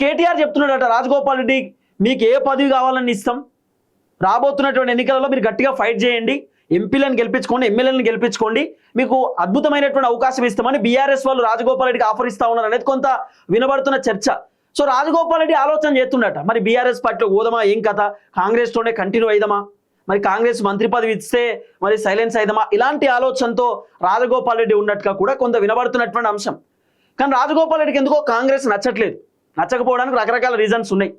కేటీఆర్ చెప్తున్నాడట రాజగోపాల్ రెడ్డి మీకు ఏ పదవి కావాలని ఇస్తాం, రాబోతున్నటువంటి ఎన్నికలలో మీరు గట్టిగా ఫైట్ చేయండి, ఎంపీలను గెలిపించుకోండి, ఎమ్మెల్యేలను గెలిపించుకోండి, మీకు అద్భుతమైనటువంటి అవకాశం ఇస్తామని బీఆర్ఎస్ వాళ్ళు రాజగోపాల్ రెడ్డికి ఆఫర్ ఇస్తా ఉన్నారు అనేది కొంత వినబడుతున్న చర్చ. సో రాజగోపాల్ రెడ్డి ఆలోచన చేస్తుండట, మరి బీఆర్ఎస్ పార్టీలో పోదామా, ఏం కథ, కాంగ్రెస్తోనే కంటిన్యూ అయిదామా, మరి కాంగ్రెస్ మంత్రి పదవి ఇస్తే మరి సైలెన్స్ అయిదామా, ఇలాంటి ఆలోచనతో రాజగోపాల్ రెడ్డి ఉన్నట్టుగా కూడా కొంత వినబడుతున్నటువంటి అంశం. కానీ రాజగోపాల్ రెడ్డికి ఎందుకో కాంగ్రెస్ నచ్చట్లేదు. నచ్చకపోవడానికి రకరకాల రీజన్స్ ఉన్నాయి.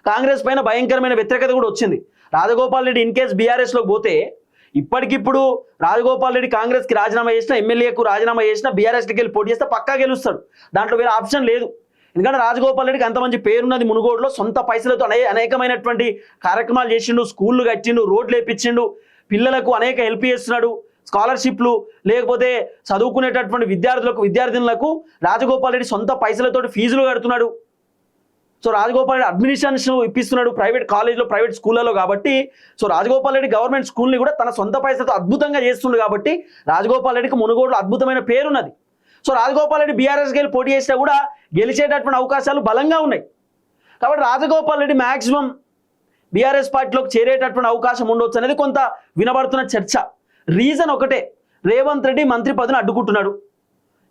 కాంగ్రెస్ పైన భయంకరమైన వ్యతిరేకత కూడా వచ్చింది. రాజగోపాల్ రెడ్డి ఇన్ కేస్ బీఆర్ఎస్లోకి పోతే ఇప్పటికిప్పుడు రాజగోపాల్ రెడ్డి కాంగ్రెస్కి రాజీనామా చేసినా, ఎమ్మెల్యేకు రాజీనామా చేసినా, బీఆర్ఎస్కి వెళ్ళి పోటీ చేస్తే పక్కా గెలుస్తాడు, దాంట్లో వేరే ఆప్షన్ లేదు. ఎందుకంటే రాజగోపాల్ రెడ్డికి అంత మంచి పేరున్నది, మునుగోడులో సొంత పైసలతో అనేకమైనటువంటి కార్యక్రమాలు చేసిండు, స్కూళ్ళు కట్టిండు, రోడ్లు వేయించిండు, పిల్లలకు అనేక హెల్ప్ చేస్తున్నాడు, స్కాలర్షిప్లు, లేకపోతే చదువుకునేటటువంటి విద్యార్థినులకు రాజగోపాల్ రెడ్డి సొంత పైసలతోటి ఫీజులు కడుతున్నాడు. సో రాజగోపాల్ రెడ్డి అడ్మినిస్ట్రేషన్ ఇప్పిస్తున్నాడు ప్రైవేట్ కాలేజ్లో, ప్రైవేట్ స్కూళ్ళలో. కాబట్టి సో రాజగోపాల్ రెడ్డి గవర్నమెంట్ స్కూల్ని కూడా తన సొంత పైసలతో అద్భుతంగా చేస్తుండు. కాబట్టి రాజగోపాల్ రెడ్డికి మునుగోడులో అద్భుతమైన పేరున్నది. సో రాజగోపాల్ రెడ్డి బీఆర్ఎస్కి వెళ్ళి పోటీ చేసినా కూడా గెలిచేటటువంటి అవకాశాలు బలంగా ఉన్నాయి. కాబట్టి రాజగోపాల్ రెడ్డి మ్యాక్సిమం బీఆర్ఎస్ పార్టీలోకి చేరేటటువంటి అవకాశం ఉండొచ్చు అనేది కొంత వినబడుతున్న చర్చ. రీజన్ ఒకటే, రేవంత్ రెడ్డి మంత్రి పదవిని అడ్డుకుంటున్నాడు.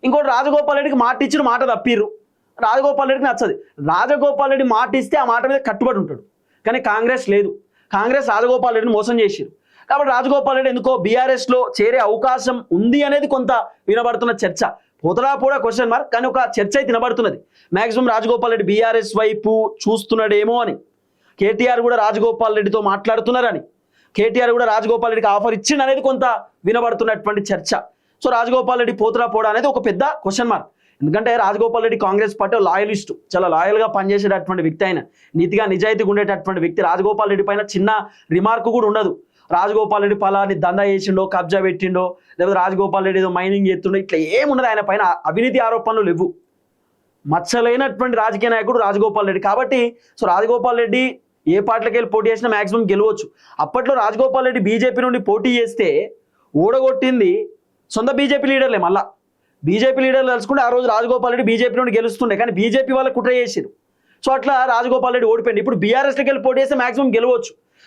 ఇంకోటి, రాజగోపాల్ రెడ్డికి మాట ఇచ్చిన మాట తప్పిర్రు, రాజగోపాల్ రెడ్డికి నచ్చదు. రాజగోపాల్ రెడ్డి మాట ఇస్తే ఆ మాట మీద కట్టుబడి ఉంటాడు. కానీ కాంగ్రెస్ లేదు, కాంగ్రెస్ రాజగోపాల్ రెడ్డిని మోసం చేసిరు. కాబట్టి రాజగోపాల్ రెడ్డి ఎందుకో బీఆర్ఎస్లో చేరే అవకాశం ఉంది అనేది కొంత వినబడుతున్న చర్చ. పోతరా కూడా క్వశ్చన్ మార్క్, కానీ ఒక చర్చ అయితే వినబడుతున్నది. మ్యాక్సిమం రాజగోపాల్ రెడ్డి బీఆర్ఎస్ వైపు చూస్తున్నాడేమో అని, కేటీఆర్ కూడా రాజగోపాల్ రెడ్డితో మాట్లాడుతున్నారని, కేటీఆర్ కూడా రాజగోపాల్ రెడ్డికి ఆఫర్ ఇచ్చిండు అనేది కొంత వినబడుతున్నటువంటి చర్చ. సో రాజగోపాల్ రెడ్డి పోతరా పోడా అనేది ఒక పెద్ద క్వశ్చన్ మార్క్. ఎందుకంటే రాజగోపాల్ రెడ్డి కాంగ్రెస్ పార్టీ లాయలిస్టు, చాలా లాయల్గా పనిచేసేటటువంటి వ్యక్తి, ఆయన నీతిగా నిజాయితీగా ఉండేటటువంటి వ్యక్తి. రాజగోపాల్ రెడ్డి పైన చిన్న రిమార్క్ కూడా ఉండదు. రాజగోపాల్ రెడ్డి పలాని దందా చేసిండో, కబ్జా పెట్టిండో, లేకపోతే రాజగోపాల్ రెడ్డి ఏదో మైనింగ్ చేస్తుండో, ఇట్లా ఏమున్నది. ఆయన పైన అవినీతి ఆరోపణలు లేవు. మచ్చలైనటువంటి రాజకీయ నాయకుడు రాజగోపాల్ రెడ్డి. కాబట్టి సో రాజగోపాల్ రెడ్డి ఏ పార్టీలకు వెళ్ళి పోటీ చేసినా మ్యాక్సిమం గెలవచ్చు. అప్పట్లో రాజగోపాల్ రెడ్డి బీజేపీ నుండి పోటీ చేస్తే ఓడగొట్టింది సొంత బీజేపీ లీడర్లే. మళ్ళా బీజేపీ లీడర్లు తెలుసుకుంటే ఆ రోజు రాజగోపాల్ రెడ్డి బీజేపీ నుండి గెలుస్తుండే, కానీ బీజేపీ వాళ్ళు కుట్ర చేసారు. సో అట్లా రాజగోపాల్ రెడ్డి ఓడిపోయింది. ఇప్పుడు బీఆర్ఎస్లోకి వెళ్ళి పోటీ చేస్తే మ్యాక్సిమం గెలవచ్చు.